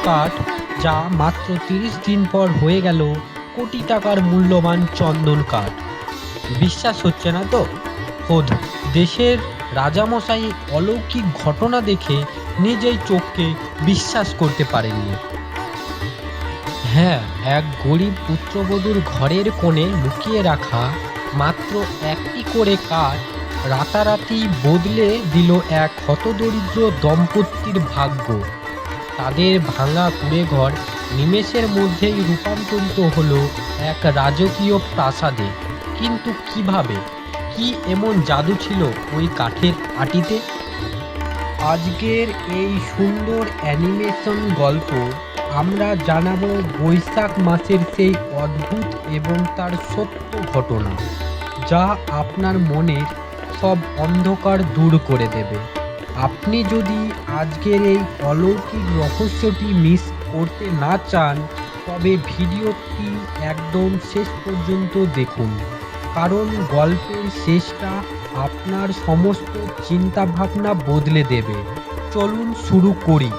কাঠ, যা মাত্র ৩০ দিন পর হয়ে গেল কোটি টাকার মূল্যবান চন্দন কাঠ। বিশ্বাস হচ্ছে না তো? খোদ দেশের রাজামশাই অলৌকিক ঘটনা দেখে নিজেই চোখকে বিশ্বাস করতে পারেননি। হ্যাঁ, এক গরিব পুত্রবধূর ঘরের কোণে লুকিয়ে রাখা মাত্র একটি করে কাঠ রাতারাতি বদলে দিল এক হতদরিদ্র দম্পতির ভাগ্য। তাদের ভাঙা কুঁড়েঘর নিমেষের মধ্যেই রূপান্তরিত হলো এক রাজকীয় প্রাসাদে। কিন্তু কিভাবে? কি এমন জাদু ছিল ওই কাঠের আঁটিতে? আজকের এই সুন্দর অ্যানিমেশন গল্প আমরা জানাবো বৈশাখ মাসের সেই অদ্ভুত এবং তার সত্য ঘটনা, যা আপনার মনের সব অন্ধকার দূর করে দেবে। আপনি যদি আজকের এই অলৌকিক রহস্যটি মিস করতে না চান, তবে ভিডিওটি একদম শেষ পর্যন্ত দেখুন, কারণ গল্পের শেষটা আপনার সমস্ত চিন্তাভাবনা বদলে দেবে। চলুন শুরু করি।